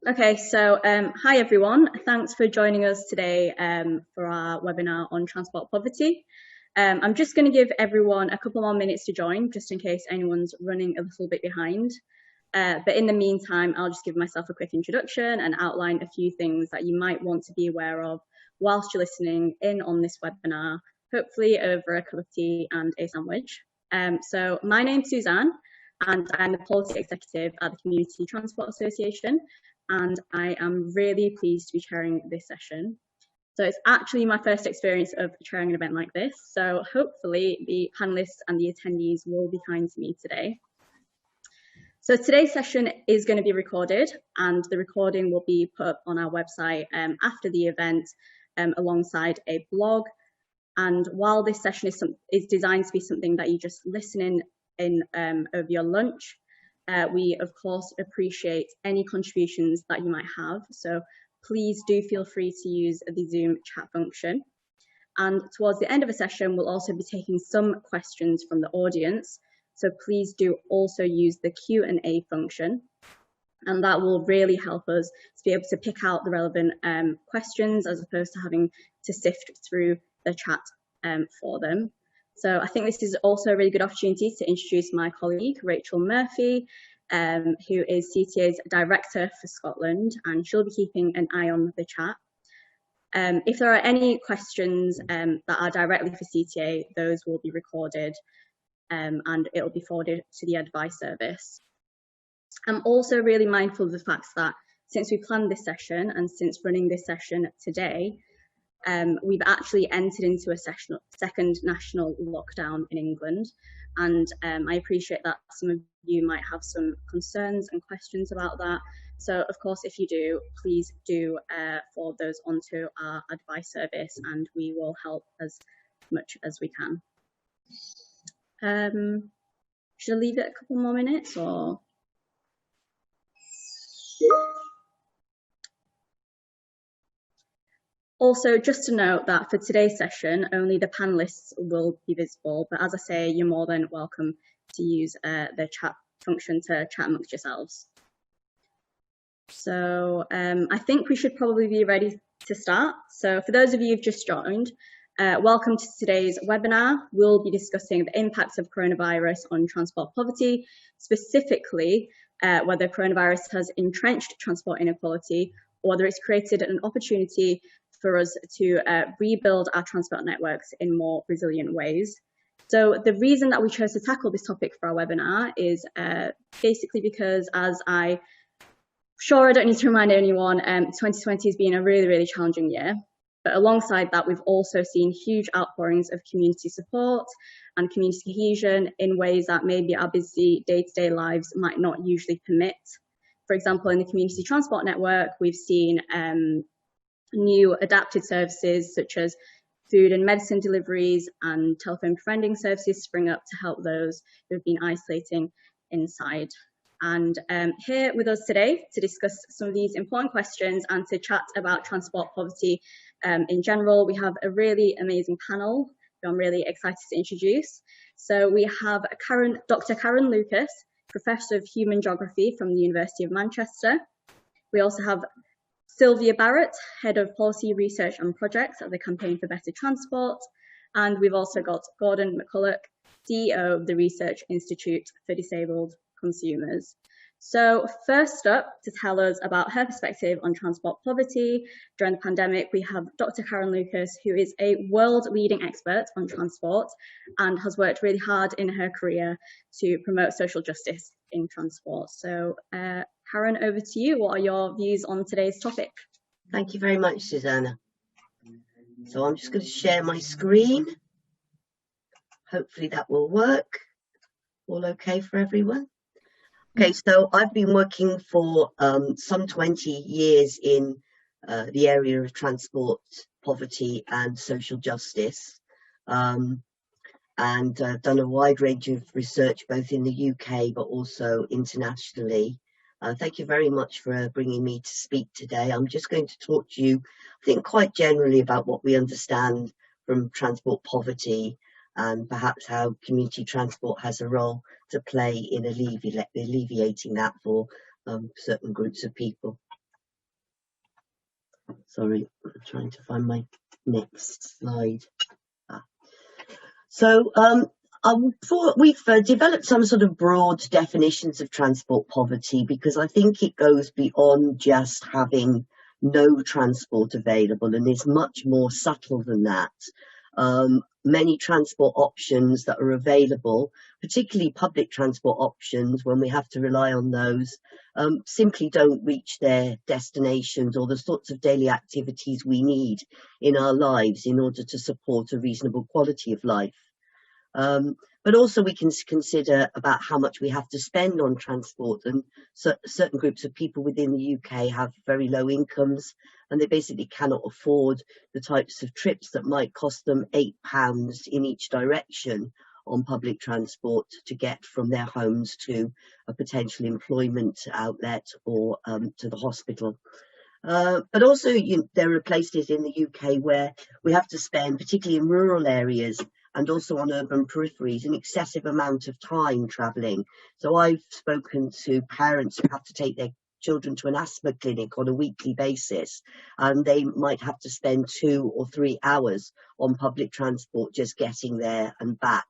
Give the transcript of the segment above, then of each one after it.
Okay, so hi everyone. Thanks for joining us today for our webinar on transport poverty. I'm just going to give everyone a couple more minutes to join, just in case anyone's running a little bit behind. But in the meantime, I'll just give myself a quick introduction and outline a few things that you might want to be aware of whilst you're listening in on this webinar, hopefully over a cup of tea and a sandwich. So my name's Suzanne, and I'm the Policy Executive at the Community Transport Association, and I am really pleased to be chairing this session. So it's actually my first experience of chairing an event like this, so hopefully the panelists and the attendees will be kind to me today. So today's session is going to be recorded, and the recording will be put up on our website after the event alongside a blog. And while this session is designed to be something that you just listen in over your lunch, we of course appreciate any contributions that you might have. So please do feel free to use the Zoom chat function. And towards the end of the session, we'll also be taking some questions from the audience. So please do also use the Q&A function. And that will really help us to be able to pick out the relevant questions as opposed to having to sift through the chat for them. So I think this is also a really good opportunity to introduce my colleague, Rachel Murphy, who is CTA's Director for Scotland, and she'll be keeping an eye on the chat. If there are any questions that are directly for CTA, those will be recorded and it will be forwarded to the advice service. I'm also really mindful of the fact that since we planned this session and since running this session today, we've actually entered into a second national lockdown in England. And I appreciate that some of you might have some concerns and questions about that. So of course, if you do, please do forward those onto our advice service and we will help as much as we can. Should I leave it a couple more minutes or? Also, just to note that for today's session, only the panelists will be visible, but as I say, you're more than welcome to use the chat function to chat amongst yourselves. So I think we should probably be ready to start. So for those of you who've just joined, welcome to today's webinar. We'll be discussing the impacts of coronavirus on transport poverty, specifically whether coronavirus has entrenched transport inequality or whether it's created an opportunity for us to rebuild our transport networks in more resilient ways. So the reason that we chose to tackle this topic for our webinar is basically because, as I don't need to remind anyone, 2020 has been a really, really challenging year. But alongside that, we've also seen huge outpourings of community support and community cohesion in ways that maybe our busy day-to-day lives might not usually permit. For example, in the community transport network, we've seen new adapted services such as food and medicine deliveries and telephone befriending services spring up to help those who have been isolating inside. And here with us today to discuss some of these important questions and to chat about transport poverty in general, we have a really amazing panel who I'm really excited to introduce. So we have Dr. Karen Lucas, Professor of Human Geography from the University of Manchester. We also have Sylvia Barrett, Head of Policy Research and Projects at the Campaign for Better Transport. And we've also got Gordon McCulloch, CEO of the Research Institute for Disabled Consumers. So first up, to tell us about her perspective on transport poverty during the pandemic, we have Dr. Karen Lucas, who is a world-leading expert on transport and has worked really hard in her career to promote social justice in transport. So Karen, over to you. What are your views on today's topic? Thank you very much, Susanna. So I'm just going to share my screen. Hopefully that will work. All okay for everyone? Okay, so I've been working for some 20 years in the area of transport, poverty and social justice, and done a wide range of research both in the UK but also internationally. Thank you very much for bringing me to speak today. I'm just going to talk to you, I think, quite generally about what we understand from transport poverty and perhaps how community transport has a role to play in alleviating that for certain groups of people. Sorry, I'm trying to find my next slide. So we've developed some sort of broad definitions of transport poverty, because I think it goes beyond just having no transport available and is much more subtle than that. Many transport options that are available, particularly public transport options, when we have to rely on those, simply don't reach their destinations or the sorts of daily activities we need in our lives in order to support a reasonable quality of life. But also we can consider about how much we have to spend on transport, and certain groups of people within the UK have very low incomes and they basically cannot afford the types of trips that might cost them £8 in each direction on public transport to get from their homes to a potential employment outlet or to the hospital. But also there are places in the UK where we have to spend, particularly in rural areas and also on urban peripheries, an excessive amount of time travelling. So I've spoken to parents who have to take their children to an asthma clinic on a weekly basis, and they might have to spend 2 or 3 hours on public transport just getting there and back,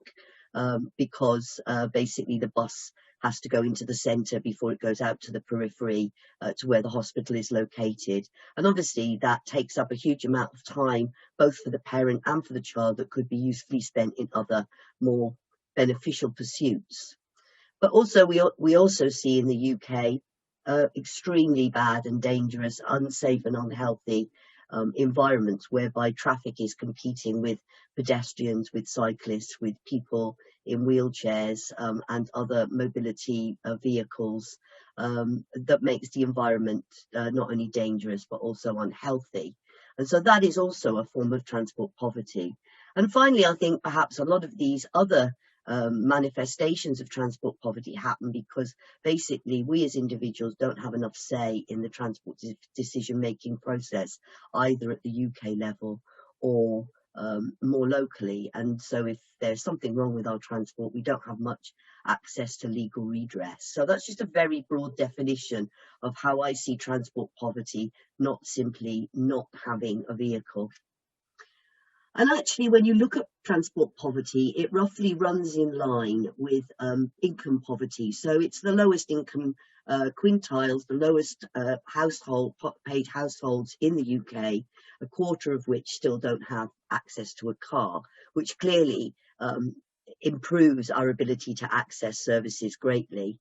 because basically the bus has to go into the centre before it goes out to the periphery, to where the hospital is located. And obviously that takes up a huge amount of time, both for the parent and for the child, that could be usefully spent in other more beneficial pursuits. But also we also see in the UK extremely bad and dangerous, unsafe and unhealthy environments whereby traffic is competing with pedestrians, with cyclists, with people in wheelchairs and other mobility vehicles, that makes the environment not only dangerous but also unhealthy. And so that is also a form of transport poverty. And finally, I think perhaps a lot of these other manifestations of transport poverty happen because basically we as individuals don't have enough say in the transport decision-making process, either at the UK level or more locally. And so if there's something wrong with our transport, we don't have much access to legal redress. So that's just a very broad definition of how I see transport poverty, not simply not having a vehicle. And actually, when you look at transport poverty, it roughly runs in line with income poverty. So it's the lowest income quintiles, the lowest paid households in the UK, a quarter of which still don't have access to a car, which clearly improves our ability to access services greatly.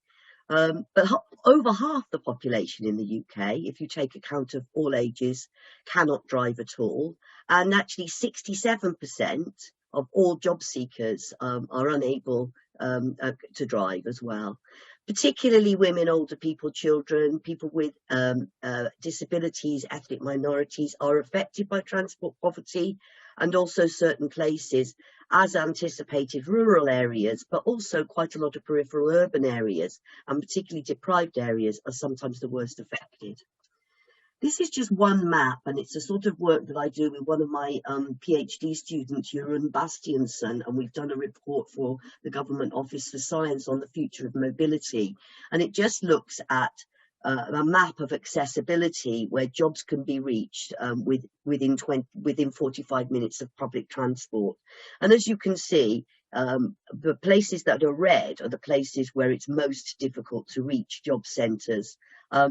But over half the population in the UK, if you take account of all ages, cannot drive at all. And actually 67% of all job seekers are unable to drive as well. Particularly women, older people, children, people with disabilities, ethnic minorities are affected by transport poverty, and also certain places, as anticipated, rural areas, but also quite a lot of peripheral urban areas, and particularly deprived areas, are sometimes the worst affected. This is just one map, and it's a sort of work that I do with one of my PhD students, Jeroen Bastiansen, and we've done a report for the Government Office for Science on the future of mobility. And it just looks at a map of accessibility where jobs can be reached within 45 minutes of public transport. And as you can see, the places that are red are the places where it's most difficult to reach job centres.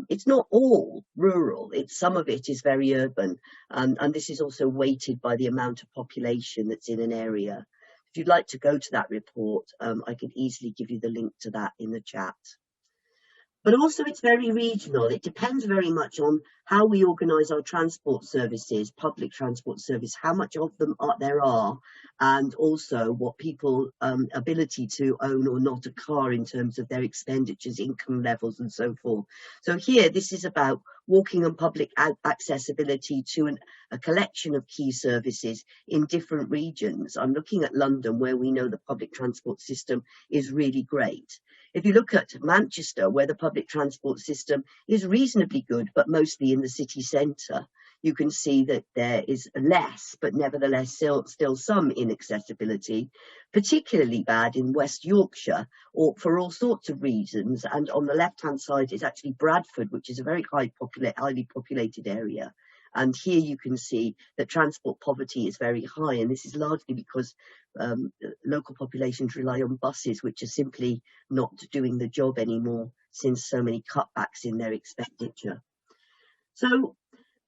It's not all rural, some of it is very urban, and this is also weighted by the amount of population that's in an area. If you'd like to go to that report, I could easily give you the link to that in the chat. But also it's very regional. It depends very much on how we organise our transport services, public transport service, how much of them there are, and also what people's ability to own or not a car in terms of their expenditures, income levels and so forth. So here, this is about walking and public accessibility to a collection of key services in different regions. I'm looking at London, where we know the public transport system is really great. If you look at Manchester, where the public transport system is reasonably good, but mostly in the city centre, you can see that there is less, but nevertheless still some inaccessibility, particularly bad in West Yorkshire, or for all sorts of reasons. And on the left-hand side is actually Bradford, which is a very highly populated area. And here you can see that transport poverty is very high, and this is largely because local populations rely on buses, which are simply not doing the job anymore since so many cutbacks in their expenditure. So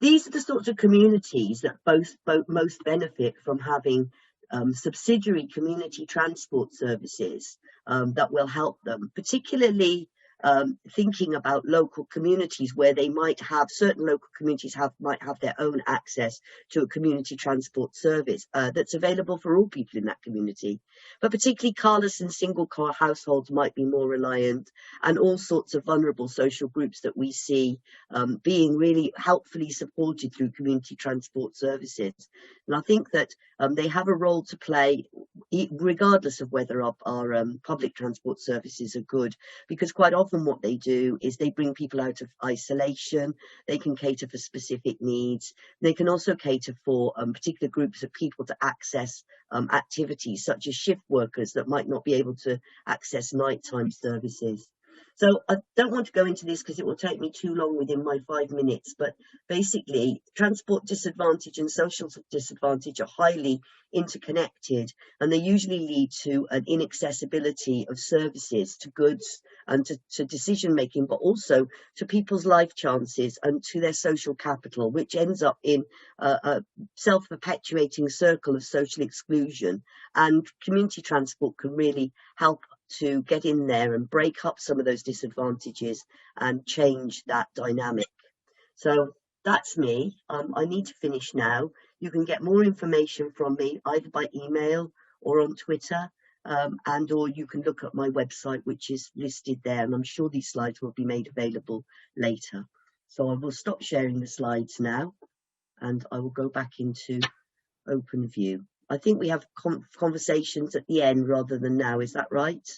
these are the sorts of communities that most benefit from having subsidiary community transport services that will help them, particularly thinking about local communities where they might have, certain local communities might have their own access to a community transport service that's available for all people in that community. But particularly carless and single car households might be more reliant, and all sorts of vulnerable social groups that we see being really helpfully supported through community transport services. And I think that they have a role to play regardless of whether our public transport services are good, because quite often what they do is they bring people out of isolation. They can cater for specific needs. They can also cater for particular groups of people to access activities such as shift workers that might not be able to access nighttime services. So I don't want to go into this because it will take me too long within my 5 minutes, but basically transport disadvantage and social disadvantage are highly interconnected, and they usually lead to an inaccessibility of services, to goods, and to decision making, but also to people's life chances and to their social capital, which ends up in a self-perpetuating circle of social exclusion. And community transport can really help to get in there and break up some of those disadvantages and change that dynamic. So that's me. I need to finish now. You can get more information from me either by email or on Twitter, or you can look at my website, which is listed there, and I'm sure these slides will be made available later. So I will stop sharing the slides now, and I will go back into open view. I think we have conversations at the end rather than now. Is that right,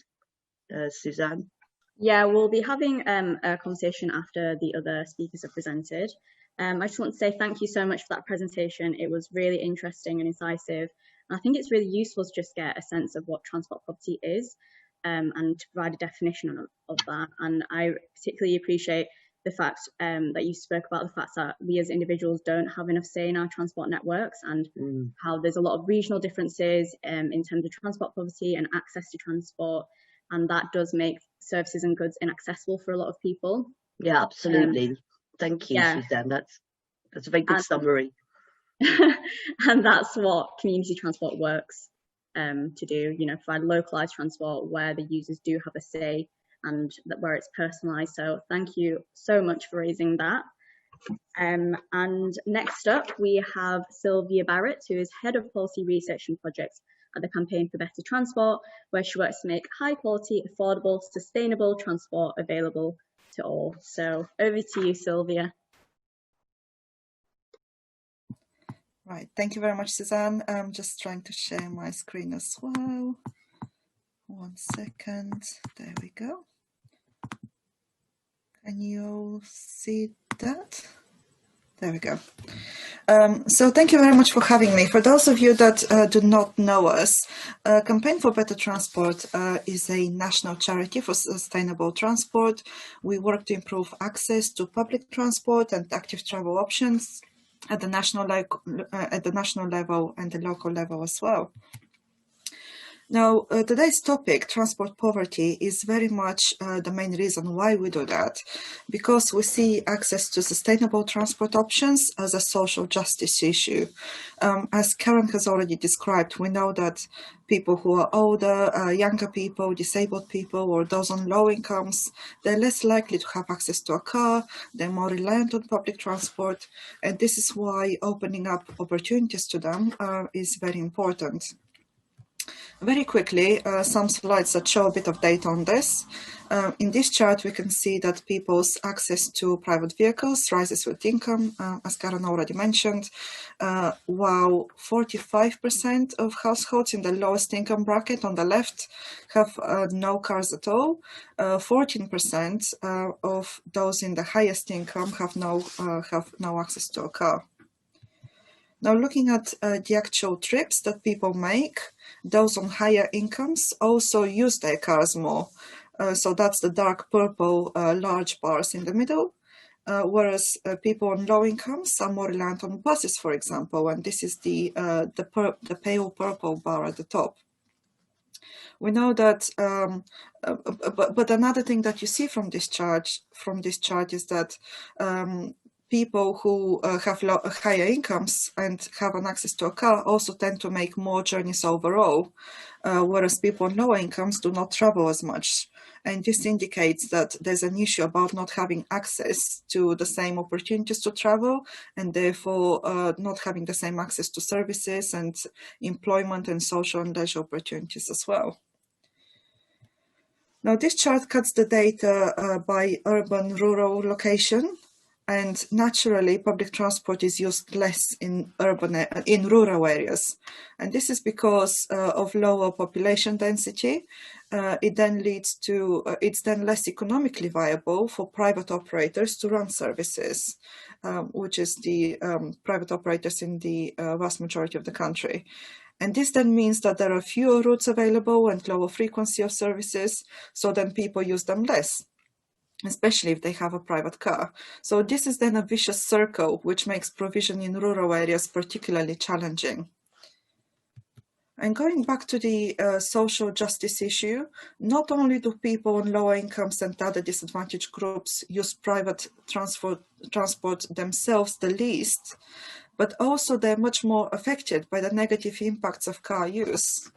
Suzanne? Yeah, we'll be having a conversation after the other speakers have presented. I just want to say thank you so much for that presentation. It was really interesting and incisive. And I think it's really useful to just get a sense of what transport poverty is and to provide a definition of that. And I particularly appreciate the fact that you spoke about the fact that we as individuals don't have enough say in our transport networks, and how there's a lot of regional differences in terms of transport poverty and access to transport. And that does make services and goods inaccessible for a lot of people. Yeah, absolutely. Thank you, Suzanne. That's a very good summary. And that's what community transport works to do, provide localized transport where the users do have a say and where it's personalized. So thank you so much for raising that. And next up, we have Sylvia Barrett, who is Head of Policy Research and Projects at the Campaign for Better Transport, where she works to make high quality, affordable, sustainable transport available to all. So over to you, Sylvia. Right, thank you very much, Suzanne. I'm just trying to share my screen as well. 1 second, there we go. Can you all see that? There we go. So thank you very much for having me. For those of you that do not know us, Campaign for Better Transport is a national charity for sustainable transport. We work to improve access to public transport and active travel options at the national level and the local level as well. Now, today's topic, transport poverty, is very much the main reason why we do that, because we see access to sustainable transport options as a social justice issue. As Karen has already described, we know that people who are older, younger people, disabled people, or those on low incomes, they're less likely to have access to a car, they're more reliant on public transport, and this is why opening up opportunities to them is very important. Very quickly, some slides that show a bit of data on this. In this chart, we can see that people's access to private vehicles rises with income, as Karen already mentioned, while 45% of households in the lowest income bracket on the left have no cars at all. 14% of those in the highest income have no access to a car. Now, looking at the actual trips that people make, those on higher incomes also use their cars more. So that's the dark purple large bars in the middle. whereas people on low incomes are more reliant on buses, for example, and this is the pale purple bar at the top. We know that, but another thing that you see from this chart is that people who have higher incomes and have an access to a car also tend to make more journeys overall, whereas people on lower incomes do not travel as much. And this indicates that there's an issue about not having access to the same opportunities to travel, and therefore not having the same access to services and employment and social and leisure opportunities as well. Now, this chart cuts the data by urban-rural location, and naturally, public transport is used less in rural areas, and this is because of lower population density. It's then less economically viable for private operators to run services, which is the private operators in the vast majority of the country. And this then means that there are fewer routes available and lower frequency of services, so then people use them less, especially if they have a private car. So this is then a vicious circle, which makes provision in rural areas particularly challenging. And going back to the social justice issue, not only do people on lower incomes and other disadvantaged groups use private transport themselves the least, but also they're much more affected by the negative impacts of car use.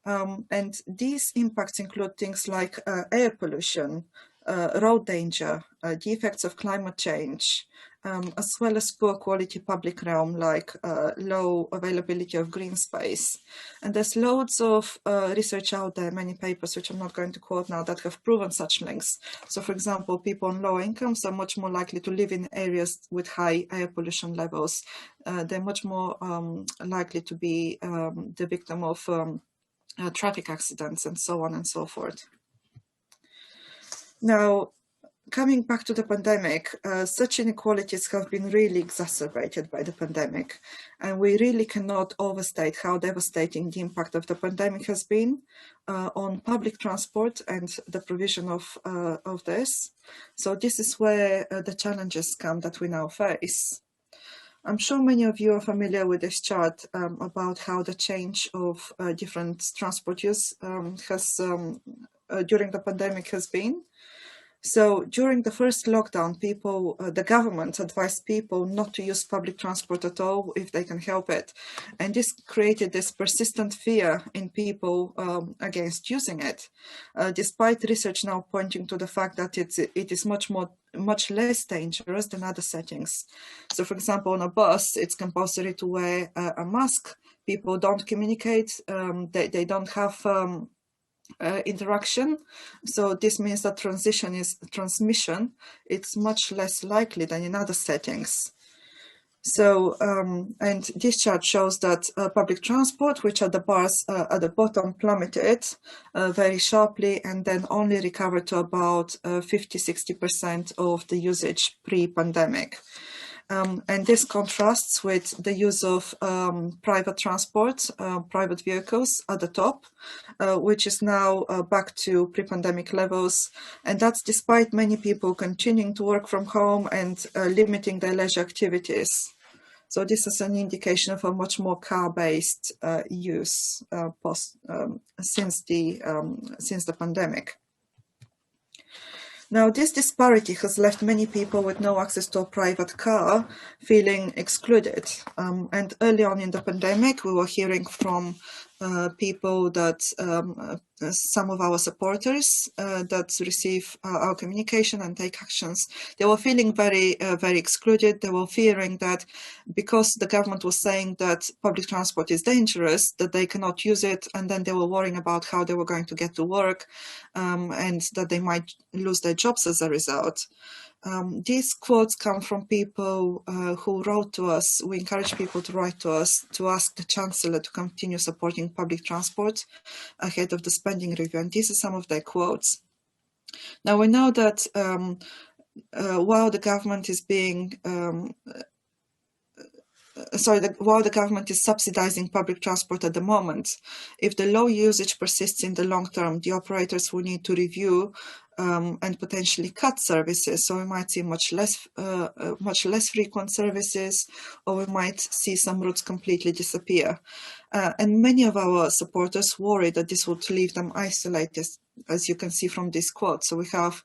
And these impacts include things like air pollution, road danger, the effects of climate change, as well as poor quality public realm like low availability of green space. And there's loads of research out there, many papers, which I'm not going to quote now, that have proven such links. So for example, people on low incomes are much more likely to live in areas with high air pollution levels. They're much more likely to be the victim of traffic accidents and so on and so forth. Now, coming back to the pandemic, such inequalities have been really exacerbated by the pandemic, and we really cannot overstate how devastating the impact of the pandemic has been on public transport and the provision of this. So this is where the challenges come that we now face. I'm sure many of you are familiar with this chart about how the change of different transport use during the pandemic has been. So during the first lockdown, the government advised people not to use public transport at all if they can help it. And this created this persistent fear in people against using it, despite research now pointing to the fact that it is much less dangerous than other settings. So for example, on a bus, it's compulsory to wear a mask. People don't communicate, they don't have interaction, so this means that transmission it's much less likely than in other settings. So and this chart shows that public transport, which are the bars at the bottom, plummeted very sharply and then only recovered to about 50-60% of the usage pre-pandemic. And this contrasts with the use of private transport, private vehicles at the top, which is now back to pre-pandemic levels. And that's despite many people continuing to work from home and limiting their leisure activities. So this is an indication of a much more car-based use since the pandemic. Now, this disparity has left many people with no access to a private car feeling excluded. And early on in the pandemic, we were hearing from people that some of our supporters that receive our communication and take actions, they were feeling very excluded. They were fearing that because the government was saying that public transport is dangerous, that they cannot use it, and then they were worrying about how they were going to get to work and that they might lose their jobs as a result. These quotes come from people who wrote to us. We encourage people to write to us to ask the Chancellor to continue supporting public transport ahead of the spending review. And these are some of their quotes. Now, we know that while the government is while the government is subsidizing public transport at the moment, if the low usage persists in the long term, the operators will need to review and potentially cut services. So we might see much less frequent services, or we might see some routes completely disappear. And many of our supporters worry that this would leave them isolated, as you can see from this quote. So we have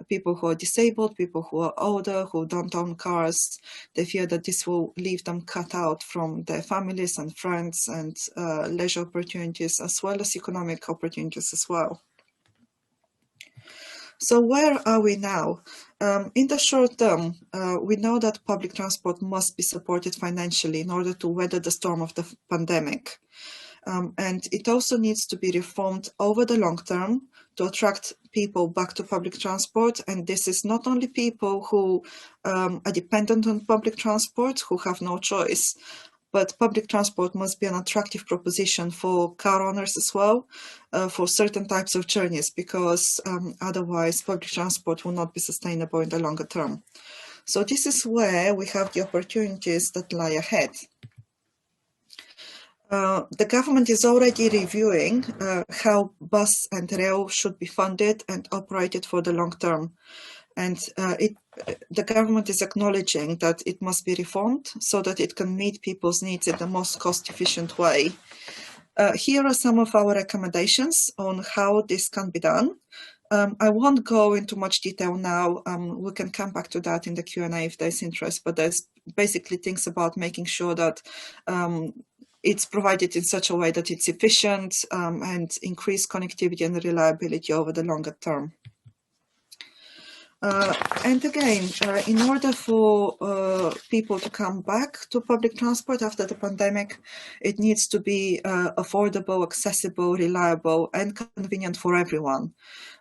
people who are disabled, people who are older, who don't own cars. They fear that this will leave them cut out from their families and friends and leisure opportunities, as well as economic opportunities as well. So where are we now? In the short term, we know that public transport must be supported financially in order to weather the storm of the pandemic. And it also needs to be reformed over the long term to attract people back to public transport. And this is not only people who are dependent on public transport, who have no choice, but public transport must be an attractive proposition for car owners as well, for certain types of journeys, because otherwise public transport will not be sustainable in the longer term. So this is where we have the opportunities that lie ahead. The government is already reviewing how bus and rail should be funded and operated for the long term. And the government is acknowledging that it must be reformed so that it can meet people's needs in the most cost-efficient way. Here are some of our recommendations on how this can be done. I won't go into much detail now. We can come back to that in the Q&A if there's interest, but there's basically things about making sure that it's provided in such a way that it's efficient and increase connectivity and reliability over the longer term. And again, in order for people to come back to public transport after the pandemic, it needs to be affordable, accessible, reliable, and convenient for everyone.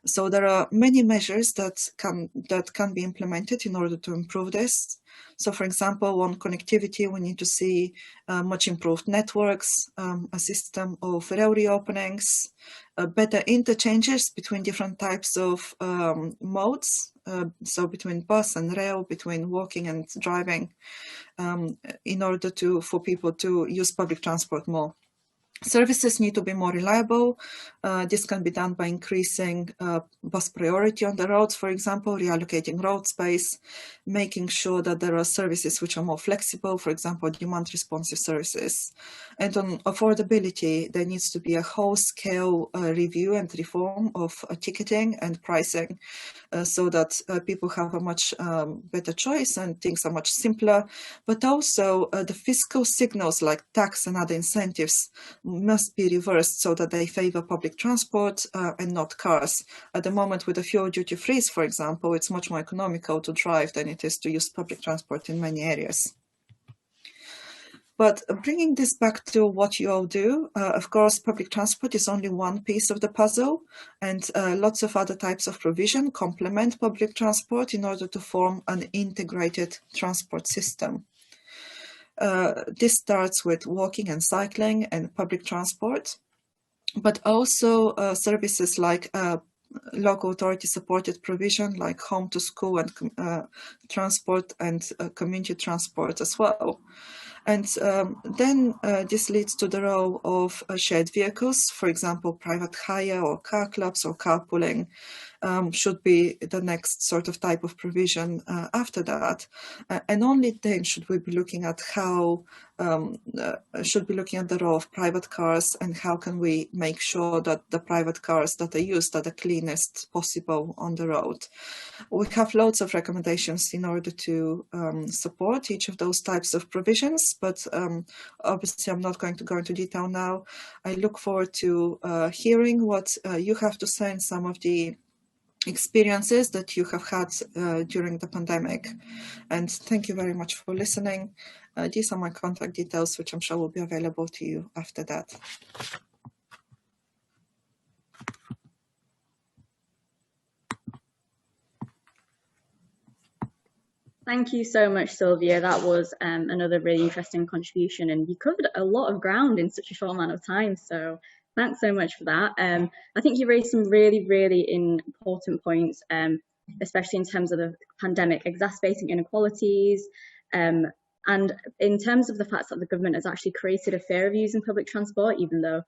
So there are many measures that can be implemented in order to improve this. So, for example, on connectivity, we need to see much improved networks, a system of rail reopenings, better interchanges between different types of modes, so between bus and rail, between walking and driving, in order for people to use public transport more. Services need to be more reliable. This can be done by increasing bus priority on the roads, for example, reallocating road space, making sure that there are services which are more flexible, for example, demand responsive services. And on affordability, there needs to be a whole-scale review and reform of ticketing and pricing so that people have a much better choice and things are much simpler. But also the fiscal signals like tax and other incentives must be reversed so that they favor public transport and not cars. At the moment, with the fuel duty freeze, for example, it's much more economical to drive than it is to use public transport in many areas. But bringing this back to what you all do, of course, public transport is only one piece of the puzzle, and lots of other types of provision complement public transport in order to form an integrated transport system. This starts with walking and cycling and public transport, but also services like local authority supported provision like home to school and transport and community transport as well. And then this leads to the role of shared vehicles, for example, private hire or car clubs or carpooling should be the next sort of type of provision after that. And only then should we be looking at how, should be looking at the role of private cars and how can we make sure that the private cars that are used are the cleanest possible on the road. We have loads of recommendations in order to support each of those types of provisions, but obviously I'm not going to go into detail now. I look forward to hearing what you have to say and some of the experiences that you have had during the pandemic. And thank you very much for listening. These are my contact details, which I'm sure will be available to you after that. Thank you so much, Sylvia. That was another really interesting contribution, and you covered a lot of ground in such a short amount of time. So thanks so much for that. I think you raised some really, really important points, especially in terms of the pandemic exacerbating inequalities, and in terms of the fact that the government has actually created a fear of using public transport, even though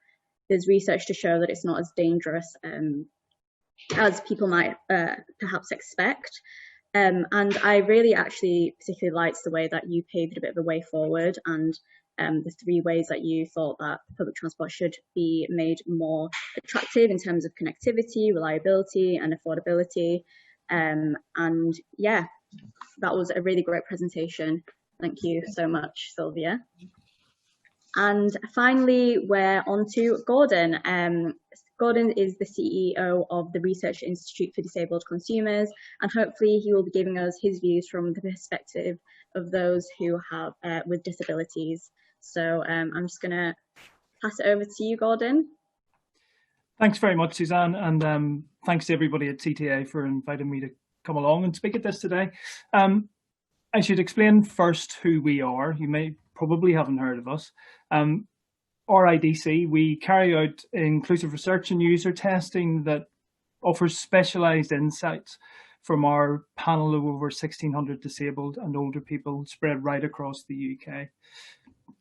there's research to show that it's not as dangerous as people might perhaps expect. And I really actually particularly liked the way that you paved a bit of a way forward, and the 3 ways that you thought that public transport should be made more attractive in terms of connectivity, reliability, and affordability. And yeah, that was a really great presentation. Thank you so much, Sylvia. And finally, we're on to Gordon. Gordon is the CEO of the Research Institute for Disabled Consumers, and hopefully he will be giving us his views from the perspective of those who have with disabilities. So I'm just going to pass it over to you, Gordon. Thanks very much, Suzanne, and thanks to everybody at CTA for inviting me to come along and speak at this today. I should explain first who we are. You may probably haven't heard of us. RIDC, we carry out inclusive research and user testing that offers specialised insights from our panel of over 1,600 disabled and older people spread right across the UK.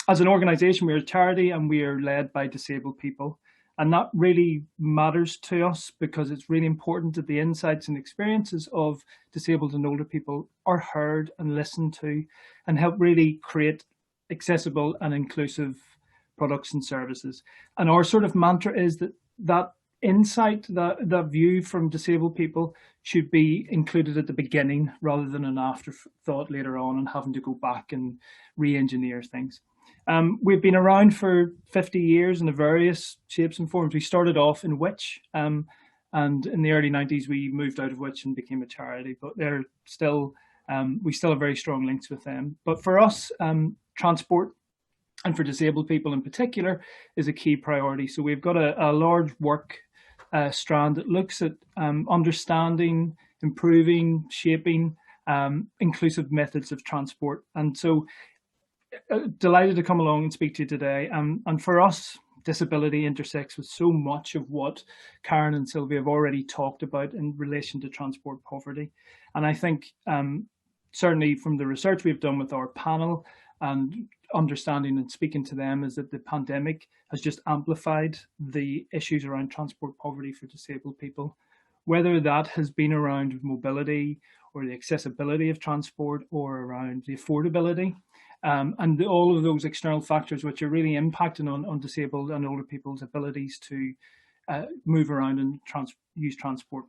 As an organisation, we're a charity and we are led by disabled people. And that really matters to us because it's really important that the insights and experiences of disabled and older people are heard and listened to and help really create accessible and inclusive products and services. And our sort of mantra is that insight, that view from disabled people should be included at the beginning rather than an afterthought later on and having to go back and re-engineer things. We've been around for 50 years in the various shapes and forms. We started off in Which, and in the early 90s we moved out of Which and became a charity, but they're still, we still have very strong links with them. But for us, transport, and for disabled people in particular, is a key priority. So we've got a large work strand that looks at understanding, improving, shaping inclusive methods of transport. And so delighted to come along and speak to you today. And for us, disability intersects with so much of what Karen and Sylvia have already talked about in relation to transport poverty. And I think certainly from the research we've done with our panel and understanding and speaking to them is that the pandemic has just amplified the issues around transport poverty for disabled people, whether that has been around mobility or the accessibility of transport or around the affordability. And all of those external factors which are really impacting on disabled and older people's abilities to move around and use transport.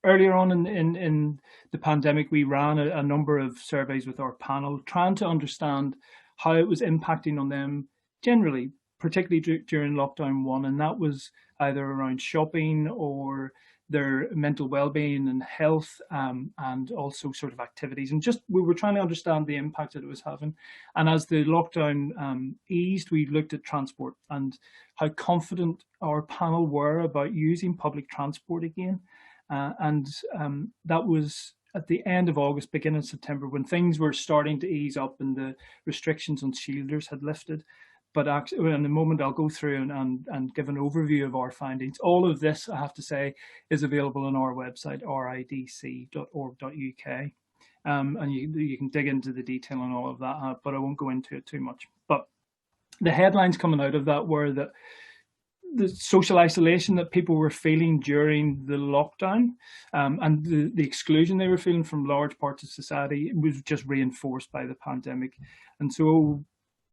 Earlier on in the pandemic, we ran a number of surveys with our panel, trying to understand how it was impacting on them generally, particularly during lockdown 1, and that was either around shopping or their mental well-being and health, and also sort of activities. And just we were trying to understand the impact that it was having. And as the lockdown eased, we looked at transport and how confident our panel were about using public transport again. That was at the end of August, beginning of September, when things were starting to ease up and the restrictions on shielders had lifted. But actually, in a moment, I'll go through and give an overview of our findings. All of this, I have to say, is available on our website, ridc.org.uk. And you can dig into the detail on all of that, but I won't go into it too much. But the headlines coming out of that were that the social isolation that people were feeling during the lockdown and the exclusion they were feeling from large parts of society was just reinforced by the pandemic. And so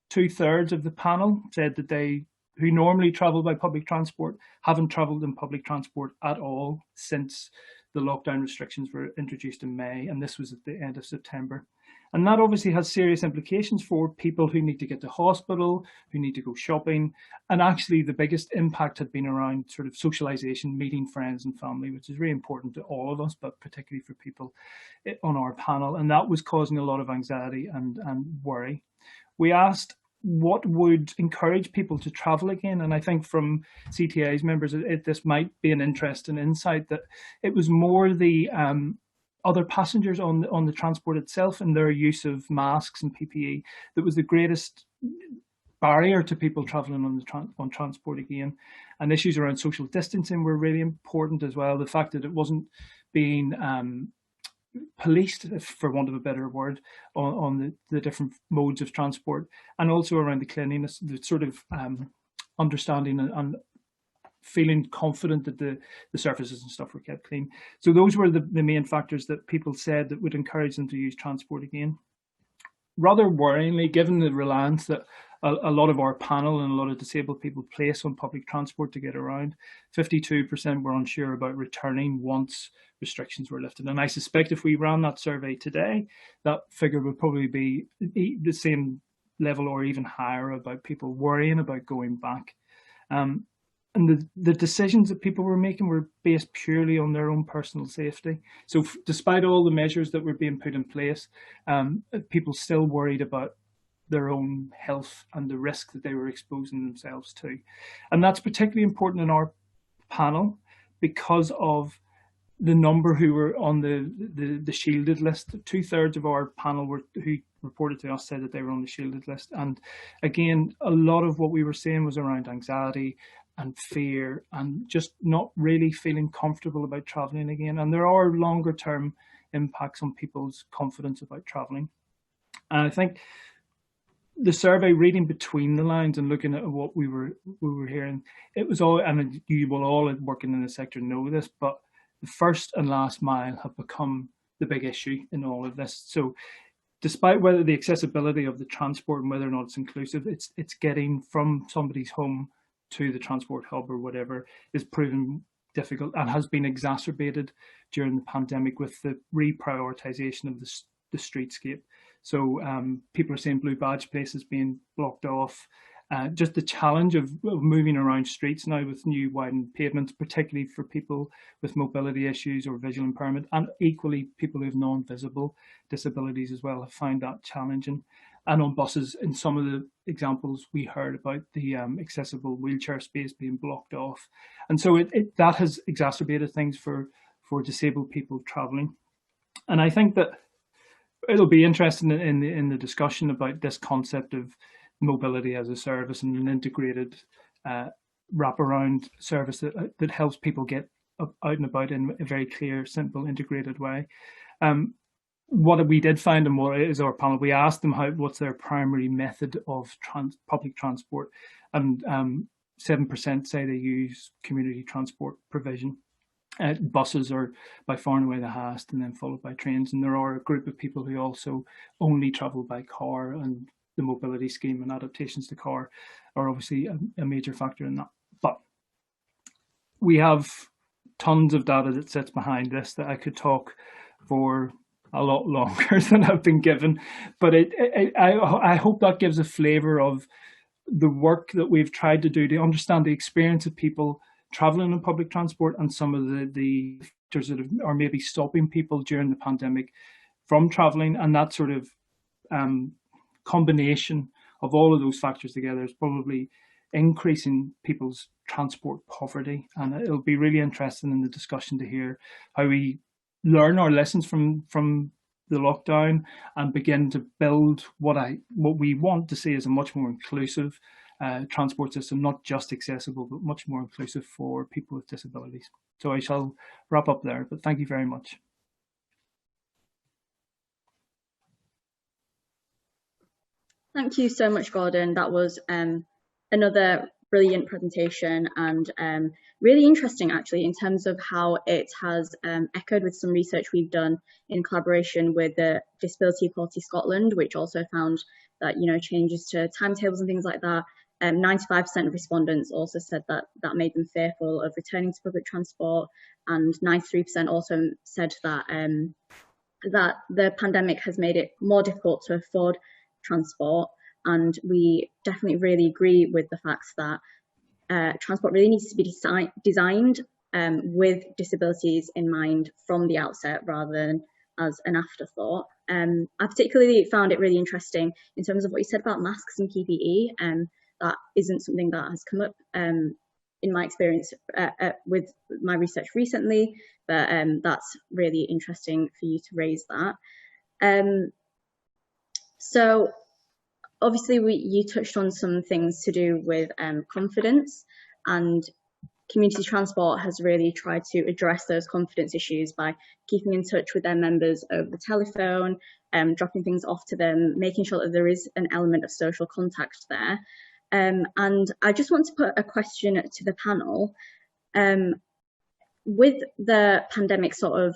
2/3 of the panel said that they, who normally travel by public transport, haven't travelled in public transport at all since the lockdown restrictions were introduced in May, and this was at the end of September. And that obviously has serious implications for people who need to get to hospital, who need to go shopping. And actually the biggest impact had been around sort of socialisation, meeting friends and family, which is really important to all of us, but particularly for people on our panel. And that was causing a lot of anxiety and worry. We asked what would encourage people to travel again. And I think from CTA's members, this might be an interesting insight that it was more the other passengers on the transport itself and their use of masks and PPE that was the greatest barrier to people travelling on transport again. And issues around social distancing were really important as well. The fact that it wasn't being policed, for want of a better word, on the different modes of transport, and also around the cleanliness, the sort of understanding and feeling confident that the surfaces and stuff were kept clean. So those were the main factors that people said that would encourage them to use transport again. Rather worryingly, given the reliance that a lot of our panel and a lot of disabled people place on public transport to get around, 52% were unsure about returning once restrictions were lifted. And I suspect if we ran that survey today, that figure would probably be the same level or even higher, about people worrying about going back. And the decisions that people were making were based purely on their own personal safety. So despite all the measures that were being put in place, people still worried about their own health and the risk that they were exposing themselves to. And that's particularly important in our panel because of the number who were on the shielded list. 2/3 of our panel who reported to us said that they were on the shielded list. And again, a lot of what we were saying was around anxiety and fear and just not really feeling comfortable about traveling again. And there are longer term impacts on people's confidence about traveling. And I think the survey, reading between the lines and looking at what we were hearing, it was all, and you will all working in the sector know this, but the first and last mile have become the big issue in all of this. So despite whether the accessibility of the transport and whether or not it's inclusive, it's getting from somebody's home to the transport hub or whatever is proven difficult and has been exacerbated during the pandemic with the reprioritization of the streetscape. So people are saying blue badge places being blocked off. Just the challenge of moving around streets now with new widened pavements, particularly for people with mobility issues or visual impairment, and equally people who have non-visible disabilities as well have found that challenging. And on buses, in some of the examples we heard about the accessible wheelchair space being blocked off. And so that has exacerbated things for disabled people travelling. And I think that it'll be interesting in the discussion about this concept of mobility as a service and an integrated wraparound service that helps people get out and about in a very clear, simple, integrated way. What we did find in what is our panel, we asked them what's their primary method of public transport, and 7% say they use community transport provision. Buses are by far and away the highest, and then followed by trains. And there are a group of people who also only travel by car, and the mobility scheme and adaptations to car are obviously a major factor in that. But we have tons of data that sits behind this that I could talk for a lot longer than I've been given. But I hope that gives a flavour of the work that we've tried to do to understand the experience of people traveling in public transport and some of the factors that are maybe stopping people during the pandemic from traveling. And that sort of combination of all of those factors together is probably increasing people's transport poverty. And it'll be really interesting in the discussion to hear how we learn our lessons from the lockdown and begin to build what we want to see as a much more inclusive transport system, not just accessible, but much more inclusive for people with disabilities. So I shall wrap up there, but thank you very much. Thank you so much, Gordon. That was another brilliant presentation and really interesting, actually, in terms of how it has echoed with some research we've done in collaboration with the Disability Equality Scotland, which also found that, changes to timetables and things like that, 95% of respondents also said that made them fearful of returning to public transport, and 93% also said that that the pandemic has made it more difficult to afford transport. And we definitely really agree with the fact that transport really needs to be designed with disabilities in mind from the outset rather than as an afterthought. I particularly found it really interesting in terms of what you said about masks and PPE. That isn't something that has come up in my experience with my research recently, but that's really interesting for you to raise that. So obviously you touched on some things to do with confidence, and community transport has really tried to address those confidence issues by keeping in touch with their members over the telephone, dropping things off to them, making sure that there is an element of social contact there. And I just want to put a question to the panel. With the pandemic sort of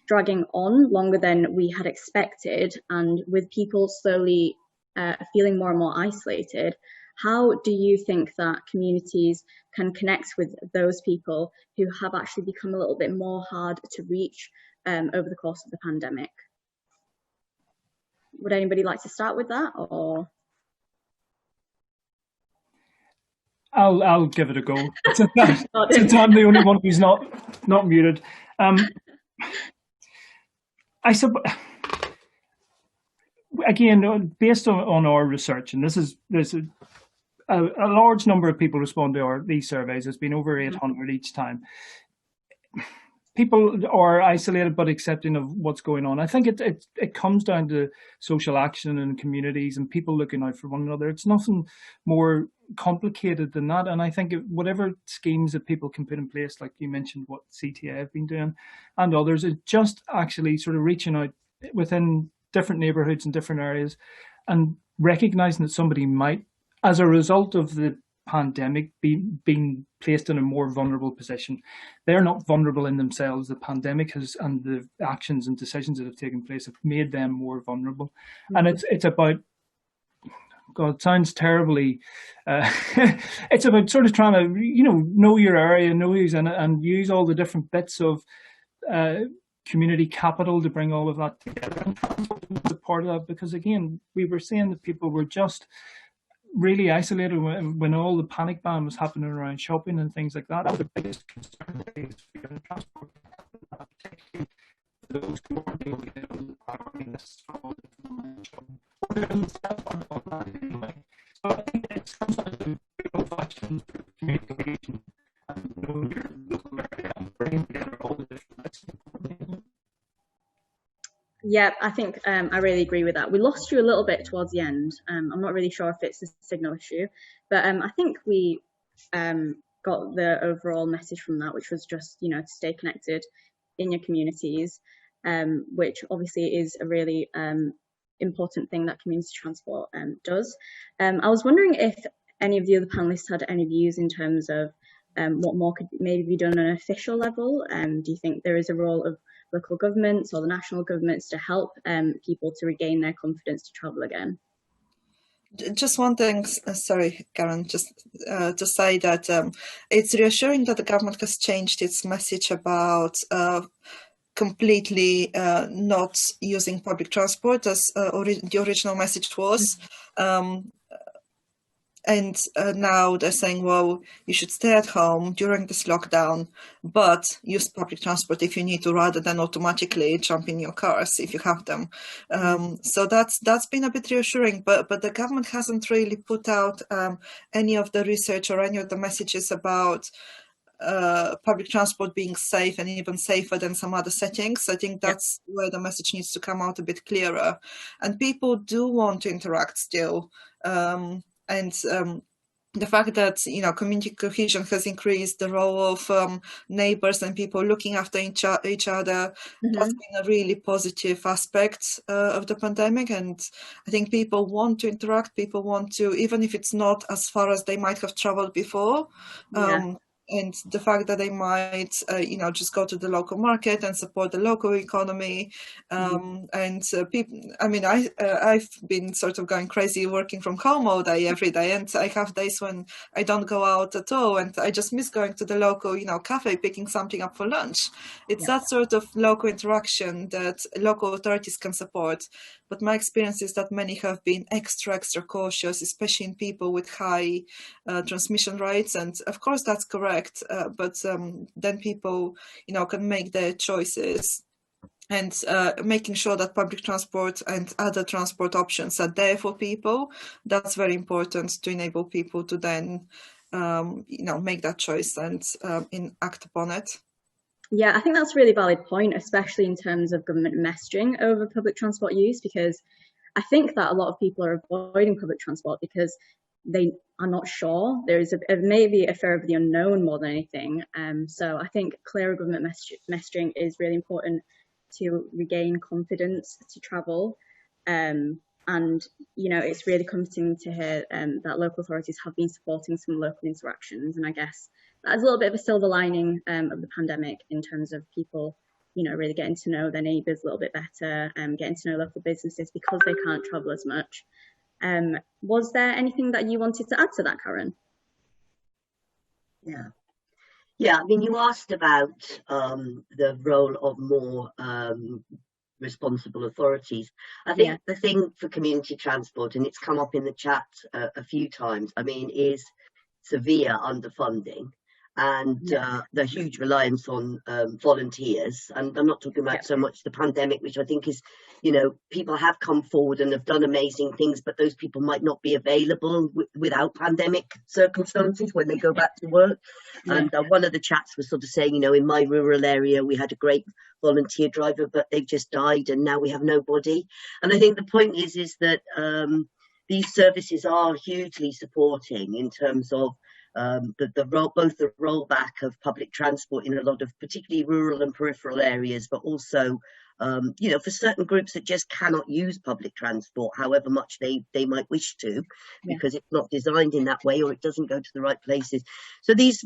dragging on longer than we had expected, and with people slowly feeling more and more isolated, how do you think that communities can connect with those people who have actually become a little bit more hard to reach over the course of the pandemic? Would anybody like to start with that, or? I'll give it a go. Since I'm the only one who's not muted. I suppose, again, based on our research, and there's a large number of people respond to these surveys. There's been over 800 each time. People are isolated but accepting of what's going on. I think it comes down to social action and communities and people looking out for one another. It's nothing more complicated than that. And I think whatever schemes that people can put in place, like you mentioned what CTA have been doing and others, is just actually sort of reaching out within different neighbourhoods and different areas and recognising that somebody might, as a result of the pandemic, being placed in a more vulnerable position. They're not vulnerable in themselves. The pandemic has, and the actions and decisions that have taken place have made them more vulnerable. Mm-hmm. And it's about, God, it sounds terribly, it's about sort of trying to, know your area, know who's in it, and use all the different bits of community capital to bring all of that together. And that's a part of that, because again, we were saying that people were just really isolated when all the panic ban was happening around shopping and things like that. That was the biggest concern is freedom of transport, particularly those who aren't able to get on the priority list for all the shopping. Or themselves on that anyway. So I think it comes down to real actions for communication and knowing your local area and bringing together all the different bits. Yeah, I think I really agree with that. We lost you a little bit towards the end. I'm not really sure if it's a signal issue, but I think we got the overall message from that, which was just, to stay connected in your communities, which obviously is a really important thing that community transport does. I was wondering if any of the other panelists had any views in terms of what more could maybe be done on an official level. Do you think there is a role of local governments or the national governments to help people to regain their confidence to travel again? Just one thing, sorry, Karen, just to say that it's reassuring that the government has changed its message about completely not using public transport as the original message was. And now they're saying, well, you should stay at home during this lockdown, but use public transport if you need to, rather than automatically jump in your cars if you have them. So that's been a bit reassuring, but the government hasn't really put out any of the research or any of the messages about public transport being safe and even safer than some other settings. I think that's where the message needs to come out a bit clearer. And people do want to interact still. And the fact that, community cohesion has increased, the role of neighbors and people looking after each other, that's been a really positive aspect of the pandemic. And I think people want to interact, people want to, even if it's not as far as they might have traveled before. And the fact that they might, just go to the local market and support the local economy. And people, I've been sort of going crazy working from home all day, every day. And I have days when I don't go out at all. And I just miss going to the local, cafe, picking something up for lunch. It's that sort of local interaction that local authorities can support. But my experience is that many have been extra cautious, especially in people with high transmission rates. And of course, that's correct. But then people, can make their choices, and making sure that public transport and other transport options are there for people. That's very important to enable people to then, make that choice and act upon it. Yeah, I think that's a really valid point, especially in terms of government messaging over public transport use, because I think that a lot of people are avoiding public transport because they are not sure. There is maybe a fear of the unknown more than anything. So I think clearer government messaging is really important to regain confidence to travel. And, you know, it's really comforting to hear that local authorities have been supporting some local interactions. And I guess that's a little bit of a silver lining of the pandemic in terms of people, you know, really getting to know their neighbours a little bit better and getting to know local businesses because they can't travel as much. Was there anything that you wanted to add to that, Karen? Yeah, I mean, you asked about the role of more responsible authorities. I think the thing for community transport, and it's come up in the chat a few times, I mean, is severe underfunding and the huge reliance on volunteers. And I'm not talking about so much the pandemic, which I think is, you know, people have come forward and have done amazing things, but those people might not be available without pandemic circumstances when they go back to work. And one of the chats was sort of saying, you know, in my rural area, we had a great volunteer driver, but they've just died and now we have nobody. And I think the point is that these services are hugely supporting in terms of both the rollback of public transport in a lot of particularly rural and peripheral areas, but also, you know, for certain groups that just cannot use public transport, however much they might wish to, because it's not designed in that way or it doesn't go to the right places. So these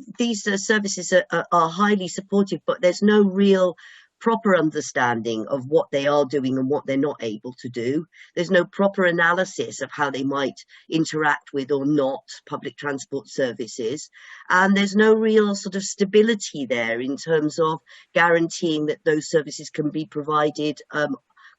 services are highly supportive, but there's no real proper understanding of what they are doing and what they're not able to do. There's no proper analysis of how they might interact with or not public transport services. And there's no real sort of stability there in terms of guaranteeing that those services can be provided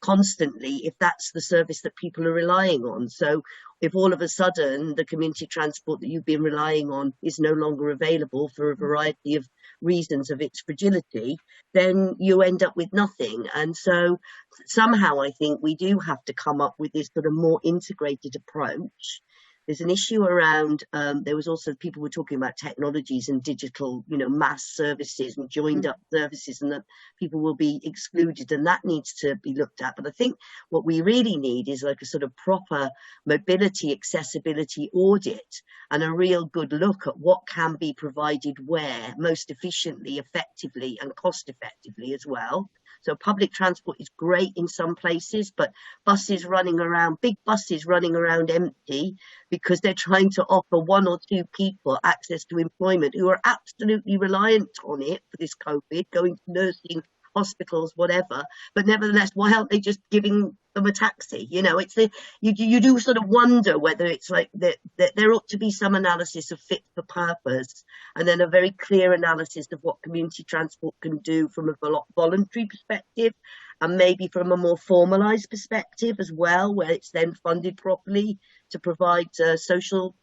constantly if that's the service that people are relying on. So if all of a sudden the community transport that you've been relying on is no longer available for a variety of reasons of its fragility, then you end up with nothing. And so somehow I think we do have to come up with this sort of more integrated approach. There's an issue around, there was also people were talking about technologies and digital, you know, mass services and joined up services, and that people will be excluded, and that needs to be looked at. But I think what we really need is like a sort of proper mobility accessibility audit and a real good look at what can be provided where most efficiently, effectively and cost effectively as well. So public transport is great in some places, but buses running around, big buses running around empty because they're trying to offer one or two people access to employment who are absolutely reliant on it for this COVID, going to nursing, hospitals, whatever. But nevertheless, why aren't they just giving them a taxi? You know, it's you do sort of wonder whether it's like that there ought to be some analysis of fit for purpose, and then a very clear analysis of what community transport can do from a voluntary perspective, and maybe from a more formalised perspective as well, where it's then funded properly to provide social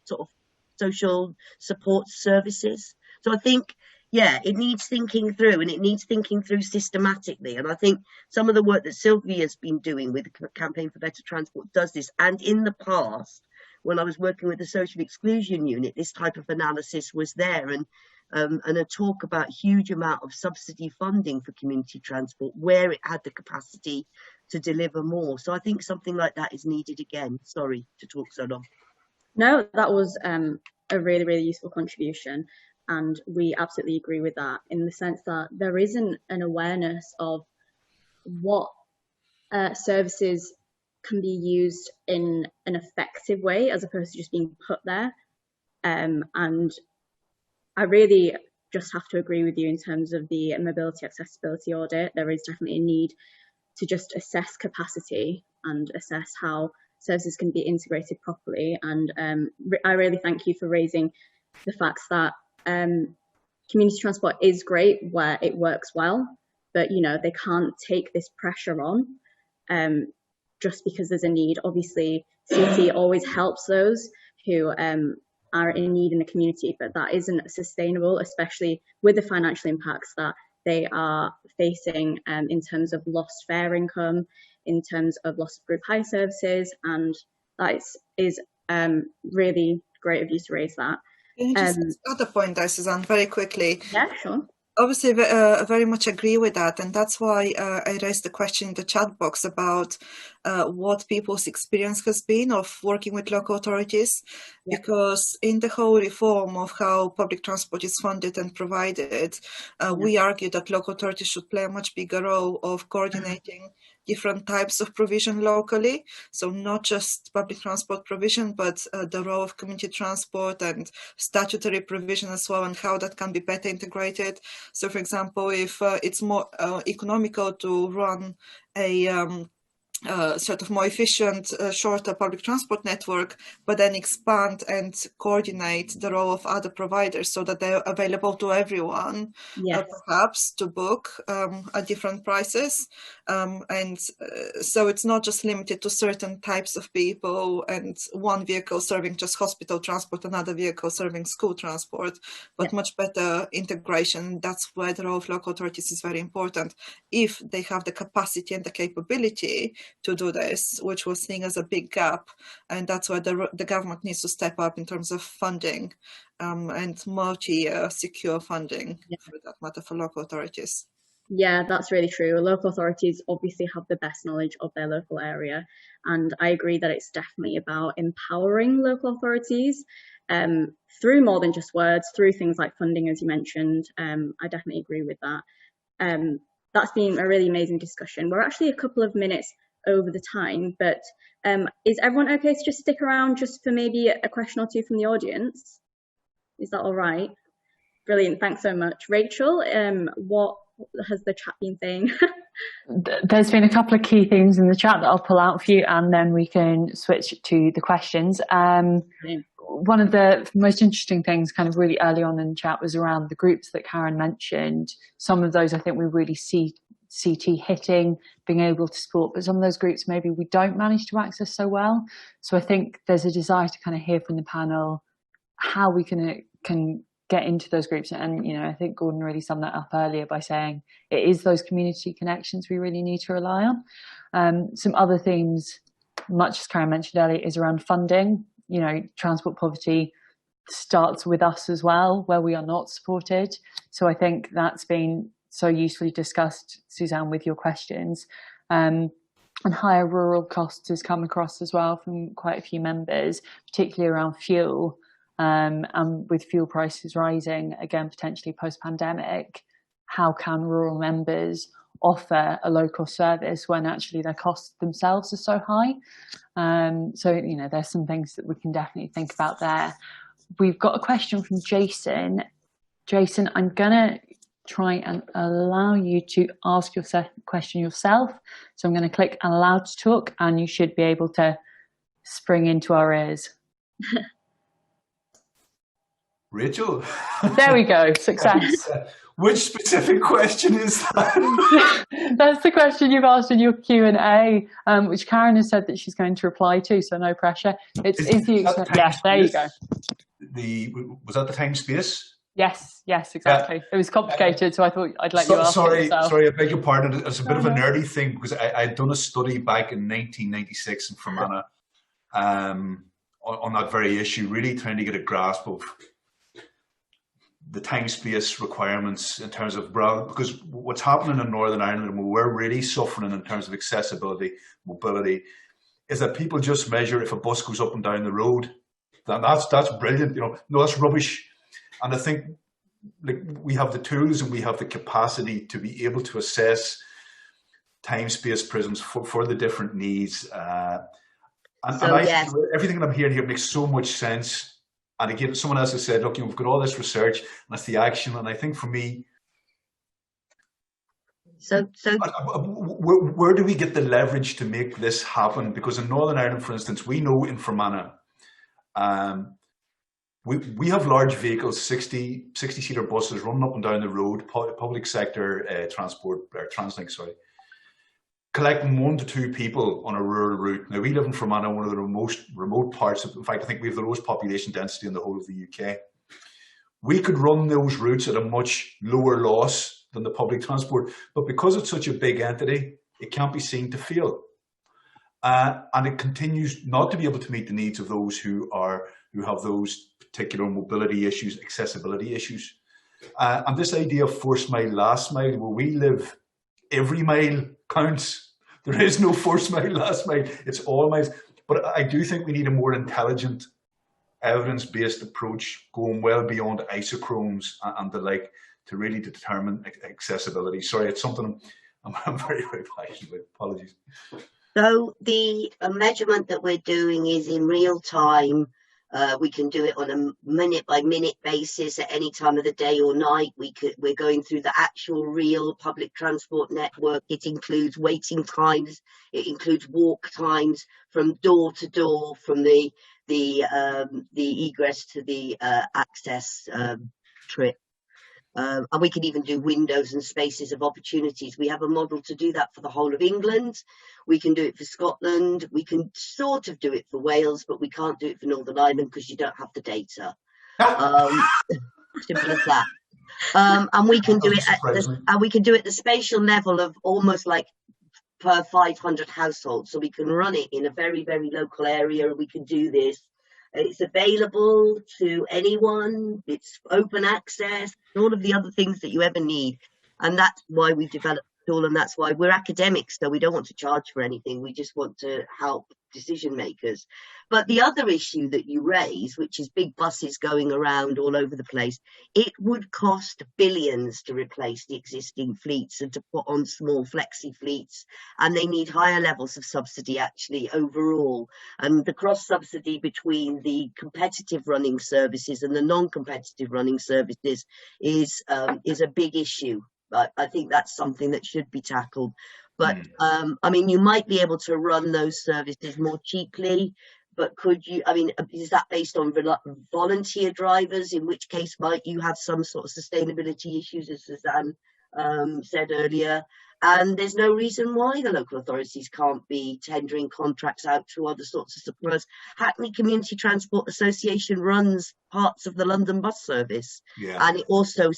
support services. So I think, yeah, it needs thinking through, and it needs thinking through systematically. And I think some of the work that Sylvia's been doing with the Campaign for Better Transport does this. And in the past, when I was working with the Social Exclusion Unit, this type of analysis was there, and a talk about huge amount of subsidy funding for community transport where it had the capacity to deliver more. So I think something like that is needed again. Sorry to talk so long. No, that was a really, really useful contribution. And we absolutely agree with that, in the sense that there isn't an awareness of what services can be used in an effective way as opposed to just being put there. And I really just have to agree with you in terms of the mobility accessibility audit. There is definitely a need to just assess capacity and assess how services can be integrated properly. And I really thank you for raising the facts that community transport is great where it works well, but you know, they can't take this pressure on just because there's a need. Obviously, CT always helps those who are in need in the community, but that isn't sustainable, especially with the financial impacts that they are facing in terms of lost fare income, in terms of loss of group hire services, and that is really great of you to raise that. Can you just add a point there, Suzanne, very quickly? Yeah, sure. Obviously, very much agree with that, and that's why I raised the question in the chat box about what people's experience has been of working with local authorities, because in the whole reform of how public transport is funded and provided, we argue that local authorities should play a much bigger role of coordinating different types of provision locally. So not just public transport provision, but the role of community transport and statutory provision as well, and how that can be better integrated. So, for example, if it's more economical to run a sort of more efficient, shorter public transport network, but then expand and coordinate the role of other providers so that they're available to everyone, Yes. perhaps to book at different prices. So it's not just limited to certain types of people and one vehicle serving just hospital transport, another vehicle serving school transport, but much better integration. That's where the role of local authorities is very important, if they have the capacity and the capability to do this, which we're seeing as a big gap. And that's where the government needs to step up in terms of funding and multi-year secure funding, for that matter, for local authorities. Yeah, that's really true. Local authorities obviously have the best knowledge of their local area. And I agree that it's definitely about empowering local authorities through more than just words, through things like funding, as you mentioned. I definitely agree with that. That's been a really amazing discussion. We're actually a couple of minutes over the time, but is everyone okay to just stick around just for maybe a question or two from the audience? Is that all right? Brilliant, thanks so much. Rachel, what has the chat been saying? There's been a couple of key themes in the chat that I'll pull out for you, and then we can switch to the questions. One of the most interesting things kind of really early on in the chat was around the groups that Karen mentioned. Some of those I think we really see CT hitting, being able to support, but some of those groups maybe we don't manage to access so well. So I think there's a desire to kind of hear from the panel how we can get into those groups. And, you know, I think Gordon really summed that up earlier by saying it is those community connections we really need to rely on. Some other themes, much as Karen mentioned earlier, is around funding. You know, transport poverty starts with us as well, where we are not supported. So I think that's been so usefully discussed, Suzanne, with your questions. And higher rural costs has come across as well from quite a few members, particularly around fuel. And with fuel prices rising, again, potentially post-pandemic, how can rural members offer a local service when actually their costs themselves are so high? So, you know, there's some things that we can definitely think about there. We've got a question from Jason. Jason, I'm going to try and allow you to ask your question yourself. So I'm going to click allow to talk, and you should be able to spring into our ears. Rachel. There we go. Success. Which specific question is that? That's the question you've asked in your Q&A, which Karen has said that she's going to reply to, so no pressure. Yes, there you go. Was that the time space? Yes, exactly. It was complicated, so I thought I'd let you ask it yourself. Sorry, I beg your pardon. It's a bit of a nerdy thing, because I'd done a study back in 1996 in Fermanagh on that very issue, really trying to get a grasp of the time space requirements in terms of, because what's happening in Northern Ireland and we're really suffering in terms of accessibility, mobility, is that people just measure if a bus goes up and down the road. That's brilliant, you know. No, that's rubbish. And I think, like, we have the tools and we have the capacity to be able to assess time space prisms for the different needs. Everything that I'm hearing here makes so much sense. And again, someone else has said, look, we've got all this research and that's the action. And I think for me, where do we get the leverage to make this happen? Because in Northern Ireland, for instance, we know in Fermanagh, we have large vehicles, 60-seater buses running up and down the road, public sector transport, Translink, sorry, collecting 1 to 2 people on a rural route. Now, we live in Fermanagh, one of the most remote parts of, in fact, I think we have the lowest population density in the whole of the UK. We could run those routes at a much lower loss than the public transport, but because it's such a big entity, it can't be seen to fail. And it continues not to be able to meet the needs of those who have those particular mobility issues, accessibility issues. And this idea of first mile, last mile, where we live, every mile counts. There is no first mile, last mile. It's all miles. But I do think we need a more intelligent, evidence-based approach, going well beyond isochrones and the like, to really determine accessibility. Sorry, it's something I'm very, very passionate. Apologies. So the measurement that we're doing is in real time. We can do it on a minute by minute basis at any time of the day or night. We're going through the actual real public transport network. It includes waiting times. It includes walk times from door to door, from the egress to the access trip. And we can even do windows and spaces of opportunities. We have a model to do that for the whole of England. We can do it for Scotland. We can sort of do it for Wales, but we can't do it for Northern Ireland because you don't have the data. Simple as that. And we can do it at the spatial level of almost like per 500 households. So we can run it in a very, very local area, and we can do this. It's available to anyone. It's open access, all of the other things that you ever need. And that's why we've developed the tool, and that's why we're academics, so we don't want to charge for anything. We just want to help decision makers. But the other issue that you raise, which is big buses going around all over the place, it would cost billions to replace the existing fleets and to put on small flexi fleets, and they need higher levels of subsidy actually overall. And the cross subsidy between the competitive running services and the non-competitive running services is a big issue. I think that's something that should be tackled. But I mean, you might be able to run those services more cheaply, but could you, I mean, is that based on volunteer drivers, in which case might you have some sort of sustainability issues, as Suzanne said earlier? And there's no reason why the local authorities can't be tendering contracts out to other sorts of suppliers. Hackney Community Transport Association runs parts of the London bus service, and it also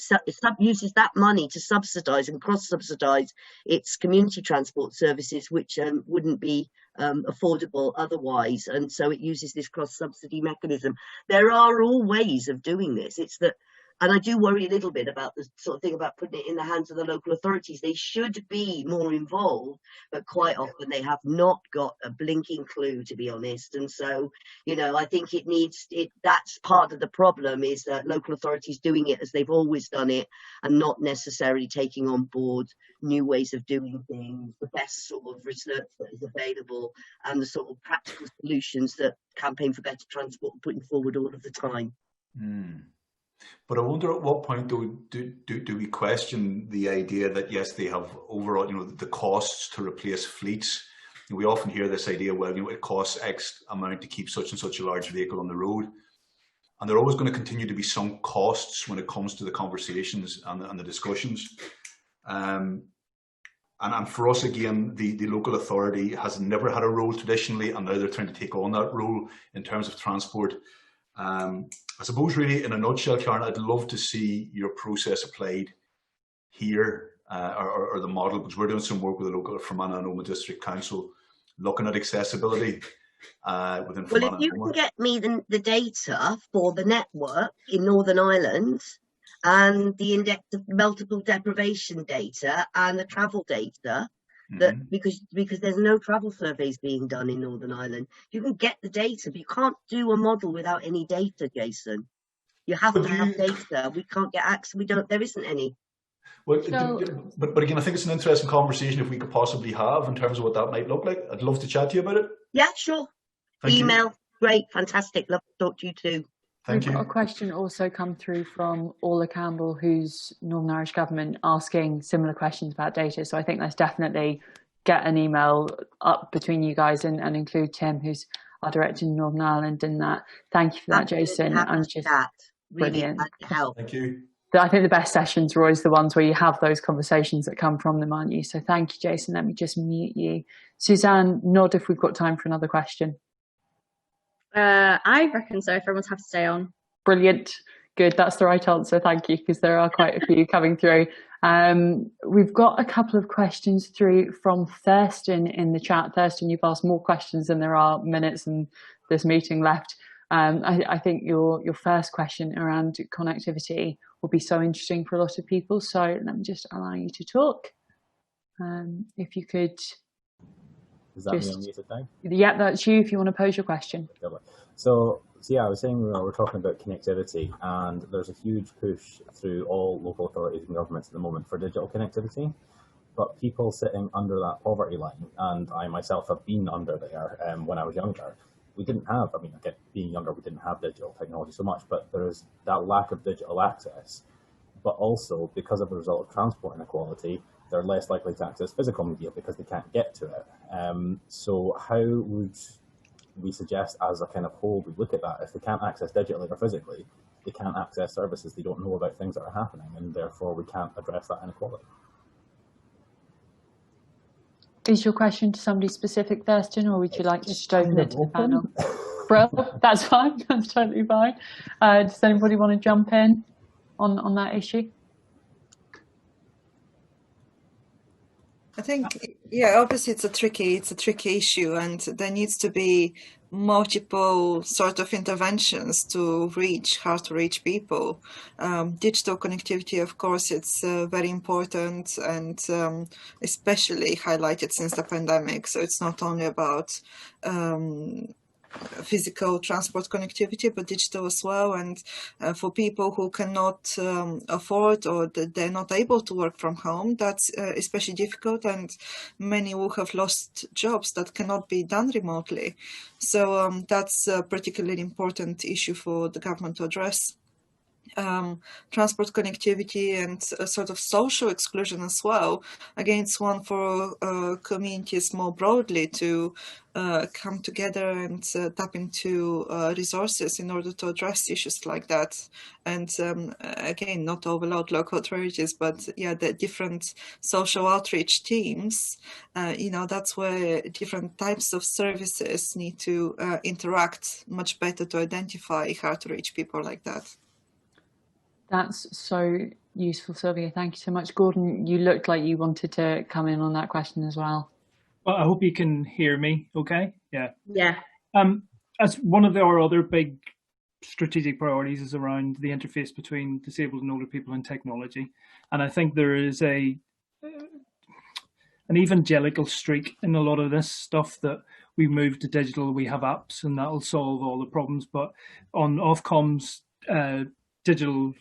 uses that money to subsidise and cross-subsidise its community transport services, which wouldn't be affordable otherwise. And so it uses this cross-subsidy mechanism. There are all ways of doing this. It's that. And I do worry a little bit about the sort of thing about putting it in the hands of the local authorities. They should be more involved, but quite often they have not got a blinking clue, to be honest. And so, you know, I think that's part of the problem, is that local authorities doing it as they've always done it and not necessarily taking on board new ways of doing things, the best sort of research that is available, and the sort of practical solutions that Campaign for Better Transport are putting forward all of the time. But I wonder at what point do we question the idea that, yes, they have overall, you know, the costs to replace fleets. We often hear this idea, well, you know, it costs X amount to keep such and such a large vehicle on the road. And there are always going to continue to be some costs when it comes to the conversations and the discussions. And for us, again, the local authority has never had a role traditionally, and now they're trying to take on that role in terms of transport. I suppose really in a nutshell, Karen, I'd love to see your process applied here, or the model, because we're doing some work with the local Fermanagh and Omagh District Council looking at accessibility within Fermanagh. Well, if you can get me the data for the network in Northern Ireland, and the index of multiple deprivation data and the travel data, that because there's no travel surveys being done in Northern Ireland. You can get the data, but you can't do a model without any data, Jason. You have to have data. We can't get access. There isn't any. Well, but again, I think it's an interesting conversation if we could possibly have in terms of what that might look like. I'd love to chat to you about it. Yeah, sure. Email, great, fantastic. Love to talk to you too. We've got a question also come through from Orla Campbell, who's Northern Irish Government, asking similar questions about data. So I think let's definitely get an email up between you guys and include Tim, who's our director in Northern Ireland, in that. Thank you for that, Jason. And just brilliant. Thank you. I think the best sessions are always the ones where you have those conversations that come from them, aren't you? So thank you, Jason. Let me just mute you. Suzanne, nod if we've got time for another question. I reckon so, if everyone's happy to stay on. Brilliant. Good. That's the right answer. Thank you, because there are quite a few coming through. We've got a couple of questions through from Thurston in the chat. Thurston, you've asked more questions than there are minutes in this meeting left. I think your first question around connectivity will be so interesting for a lot of people. So let me just allow you to talk. If you could... Is that me unmuted now? Yeah, that's you if you want to pose your question. So yeah, I was saying we're talking about connectivity, and there's a huge push through all local authorities and governments at the moment for digital connectivity. but people sitting under that poverty line, and I myself have been under there when I was younger, we didn't have, I mean, again, being younger, we didn't have digital technology so much, but there is that lack of digital access. But also, because of the result of transport inequality, they're less likely to access physical media because they can't get to it. So how would we suggest as a kind of whole we look at that? If they can't access digitally or physically, they can't access services, they don't know about things that are happening, and therefore we can't address that inequality. Is your question to somebody specific, Thurston, or would you like to just open it to the panel? Bro, that's fine. That's totally fine. Does anybody want to jump in on that issue? I think, yeah, obviously it's a tricky issue, and there needs to be multiple sort of interventions to reach hard to reach people. Digital connectivity, of course, it's very important, and especially highlighted since the pandemic. So it's not only about physical transport connectivity, but digital as well. And for people who cannot afford, or they're not able to work from home, that's especially difficult, and many will have lost jobs that cannot be done remotely. So that's a particularly important issue for the government to address. Transport connectivity and sort of social exclusion as well. Again, it's one for communities more broadly to come together and tap into resources in order to address issues like that. And again, not overload local authorities, but yeah, the different social outreach teams, that's where different types of services need to interact much better to identify hard to reach people like that. That's so useful, Sylvia. Thank you so much. Gordon, you looked like you wanted to come in on that question as well. Well, I hope you can hear me okay. Yeah. Yeah. As one of our other big strategic priorities is around the interface between disabled and older people and technology. And I think there is an evangelical streak in a lot of this stuff that we move to digital, we have apps, and that'll solve all the problems. But on Ofcom's digital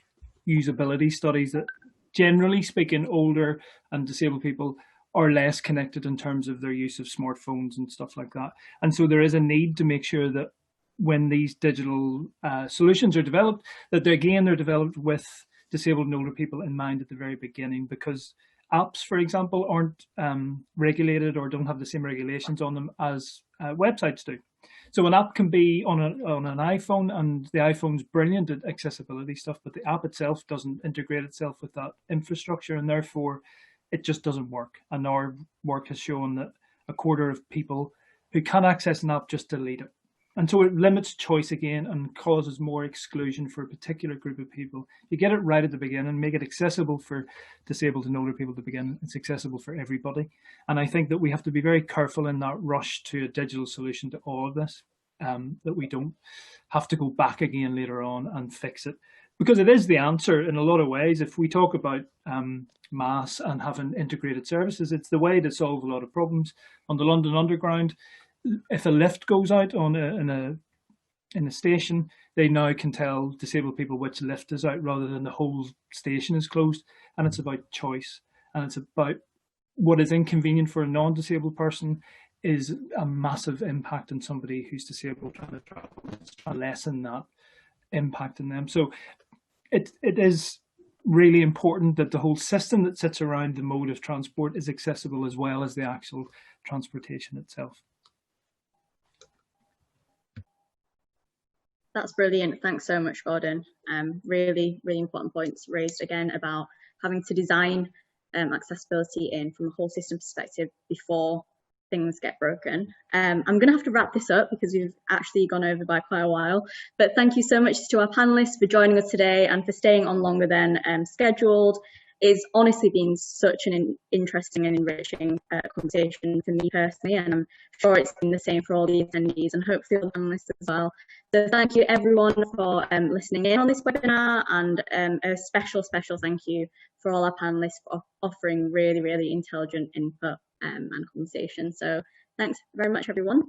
usability studies, that generally speaking, older and disabled people are less connected in terms of their use of smartphones and stuff like that. And so there is a need to make sure that when these digital solutions are developed, that they're developed with disabled and older people in mind at the very beginning, because apps, for example, aren't regulated or don't have the same regulations on them as websites do. So an app can be on an iPhone, and the iPhone's brilliant at accessibility stuff, but the app itself doesn't integrate itself with that infrastructure, and therefore it just doesn't work. And our work has shown that a quarter of people who can access an app just delete it. And so it limits choice again and causes more exclusion for a particular group of people. You get it right at the beginning, make it accessible for disabled and older people to begin. It's accessible for everybody. And I think that we have to be very careful in that rush to a digital solution to all of this, that we don't have to go back again later on and fix it. Because it is the answer in a lot of ways. If we talk about mass and having integrated services, it's the way to solve a lot of problems. On the London Underground, if a lift goes out in a station, they now can tell disabled people which lift is out rather than the whole station is closed. And it's about choice, and it's about what is inconvenient for a non-disabled person is a massive impact on somebody who's disabled trying to travel. It's trying to lessen that impact on them. So it is really important that the whole system that sits around the mode of transport is accessible as well as the actual transportation itself. That's brilliant. Thanks so much, Gordon. Really, really important points raised again about having to design accessibility in from a whole system perspective before things get broken. I'm going to have to wrap this up because we've actually gone over by quite a while. But thank you so much to our panelists for joining us today and for staying on longer than scheduled. It's honestly been such an interesting and enriching conversation for me personally, and I'm sure it's been the same for all the attendees and hopefully all the panelists as well. So thank you everyone for listening in on this webinar, and a special thank you for all our panelists for offering really, really intelligent input and conversation. So thanks very much everyone.